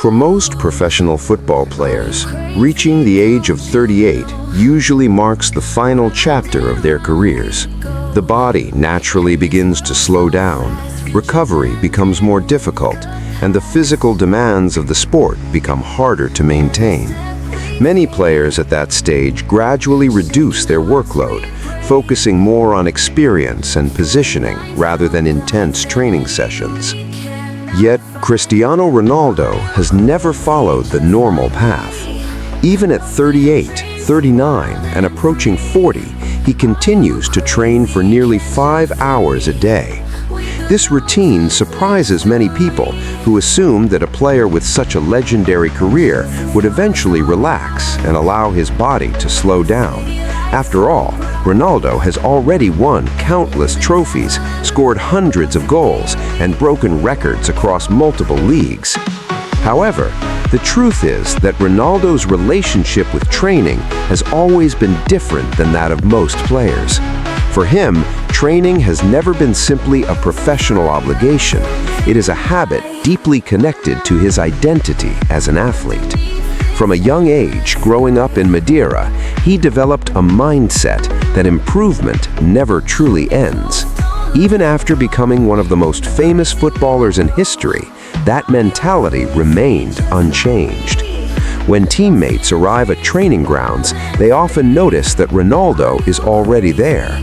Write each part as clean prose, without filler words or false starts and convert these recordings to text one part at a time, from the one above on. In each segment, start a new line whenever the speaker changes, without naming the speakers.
For most professional football players, reaching the age of 38 usually marks the final chapter of their careers. The body naturally begins to slow down, recovery becomes more difficult, and the physical demands of the sport become harder to maintain. Many players at that stage gradually reduce their workload, focusing more on experience and positioning rather than intense training sessions. Yet, Cristiano Ronaldo has never followed the normal path. Even at 38, 39, and approaching 40, he continues to train for nearly 5 hours a day. This routine surprises many people who assume that a player with such a legendary career would eventually relax and allow his body to slow down. After all, Ronaldo has already won countless trophies, scored hundreds of goals, and broken records across multiple leagues. However, the truth is that Ronaldo's relationship with training has always been different than that of most players. For him, training has never been simply a professional obligation. It is a habit deeply connected to his identity as an athlete. From a young age, growing up in Madeira, he developed a mindset that improvement never truly ends. Even after becoming one of the most famous footballers in history, that mentality remained unchanged. When teammates arrive at training grounds, they often notice that Ronaldo is already there.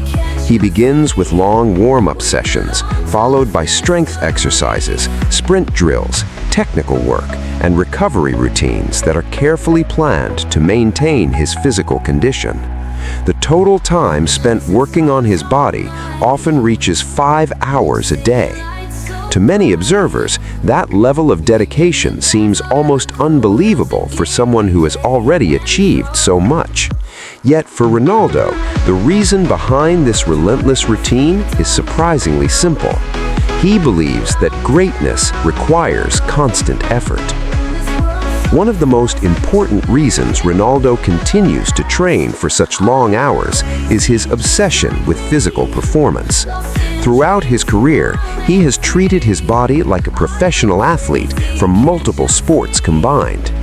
He begins with long warm-up sessions, followed by strength exercises, sprint drills, technical work, and recovery routines that are carefully planned to maintain his physical condition. The total time spent working on his body often reaches 5 hours a day. To many observers, that level of dedication seems almost unbelievable for someone who has already achieved so much. Yet for Ronaldo, the reason behind this relentless routine is surprisingly simple. He believes that greatness requires constant effort. One of the most important reasons Ronaldo continues to train for such long hours is his obsession with physical performance. Throughout his career, he has treated his body like a professional athlete from multiple sports combined.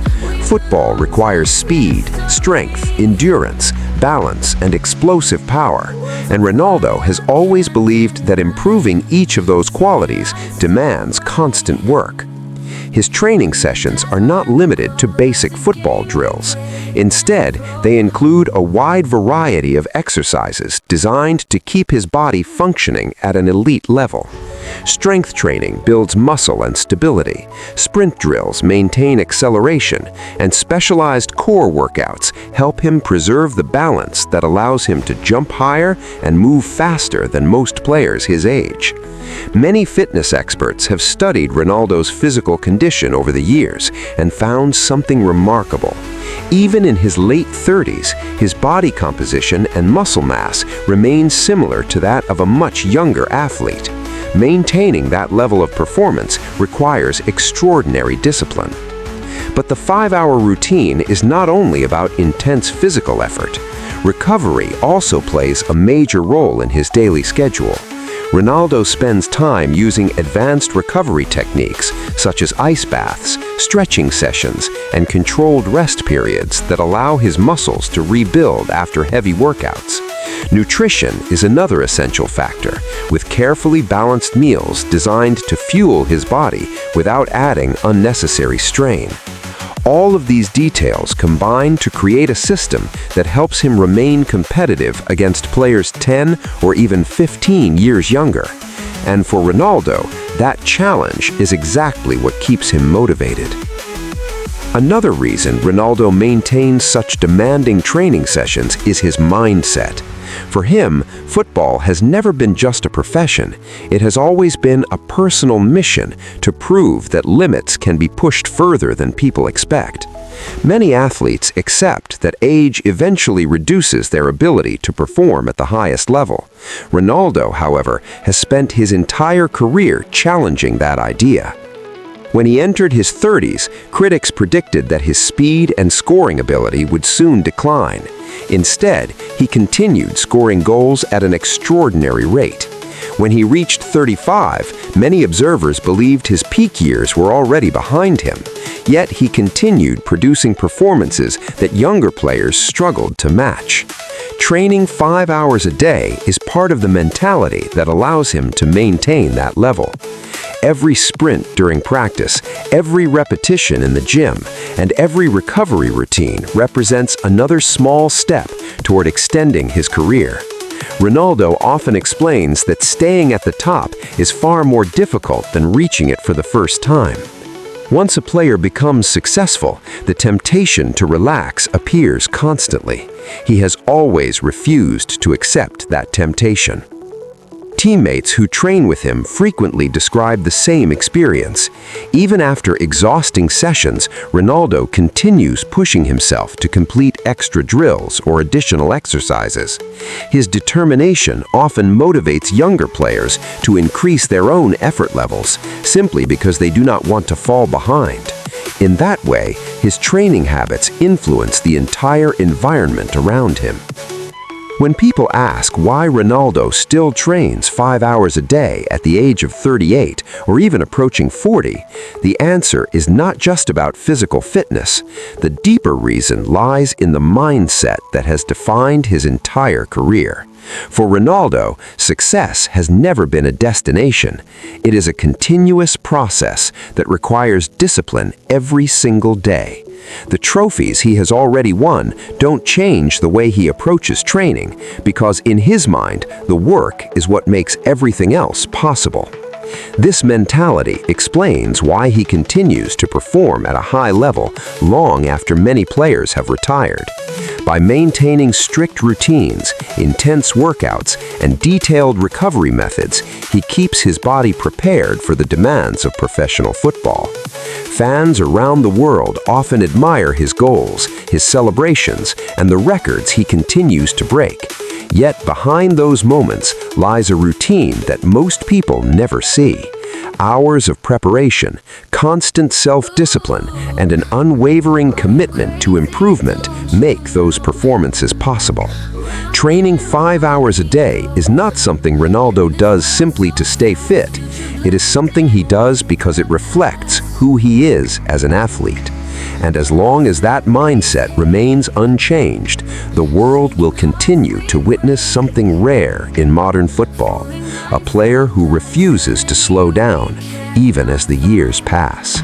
Football requires speed, strength, endurance, balance, and explosive power, and Ronaldo has always believed that improving each of those qualities demands constant work. His training sessions are not limited to basic football drills. Instead, they include a wide variety of exercises designed to keep his body functioning at an elite level. Strength training builds muscle and stability, sprint drills maintain acceleration, and specialized core workouts help him preserve the balance that allows him to jump higher and move faster than most players his age. Many fitness experts have studied Ronaldo's physical condition over the years and found something remarkable. Even in his late 30s, his body composition and muscle mass remain similar to that of a much younger athlete. Maintaining that level of performance requires extraordinary discipline. But the 5-hour routine is not only about intense physical effort. Recovery also plays a major role in his daily schedule. Ronaldo spends time using advanced recovery techniques such as ice baths, stretching sessions, and controlled rest periods that allow his muscles to rebuild after heavy workouts. Nutrition is another essential factor, with carefully balanced meals designed to fuel his body without adding unnecessary strain. All of these details combine to create a system that helps him remain competitive against players 10 or even 15 years younger. And for Ronaldo, that challenge is exactly what keeps him motivated. Another reason Ronaldo maintains such demanding training sessions is his mindset. For him, football has never been just a profession. It has always been a personal mission to prove that limits can be pushed further than people expect. Many athletes accept that age eventually reduces their ability to perform at the highest level. Ronaldo, however, has spent his entire career challenging that idea. When he entered his 30s, critics predicted that his speed and scoring ability would soon decline. Instead, he continued scoring goals at an extraordinary rate. When he reached 35, many observers believed his peak years were already behind him. Yet he continued producing performances that younger players struggled to match. Training 5 hours a day is part of the mentality that allows him to maintain that level. Every sprint during practice, every repetition in the gym, and every recovery routine represents another small step toward extending his career. Ronaldo often explains that staying at the top is far more difficult than reaching it for the first time. Once a player becomes successful, the temptation to relax appears constantly. He has always refused to accept that temptation. Teammates who train with him frequently describe the same experience. Even after exhausting sessions, Ronaldo continues pushing himself to complete extra drills or additional exercises. His determination often motivates younger players to increase their own effort levels, simply because they do not want to fall behind. In that way, his training habits influence the entire environment around him. When people ask why Ronaldo still trains 5 hours a day at the age of 38 or even approaching 40, the answer is not just about physical fitness. The deeper reason lies in the mindset that has defined his entire career. For Ronaldo, success has never been a destination. It is a continuous process that requires discipline every single day. The trophies he has already won don't change the way he approaches training, because in his mind, the work is what makes everything else possible. This mentality explains why he continues to perform at a high level long after many players have retired. By maintaining strict routines, intense workouts, and detailed recovery methods, he keeps his body prepared for the demands of professional football. Fans around the world often admire his goals, his celebrations, and the records he continues to break. Yet behind those moments lies a routine that most people never see. Hours of preparation, constant self-discipline, and an unwavering commitment to improvement make those performances possible. Training 5 hours a day is not something Ronaldo does simply to stay fit. It is something he does because it reflects who he is as an athlete. And as long as that mindset remains unchanged, the world will continue to witness something rare in modern football, a player who refuses to slow down even as the years pass.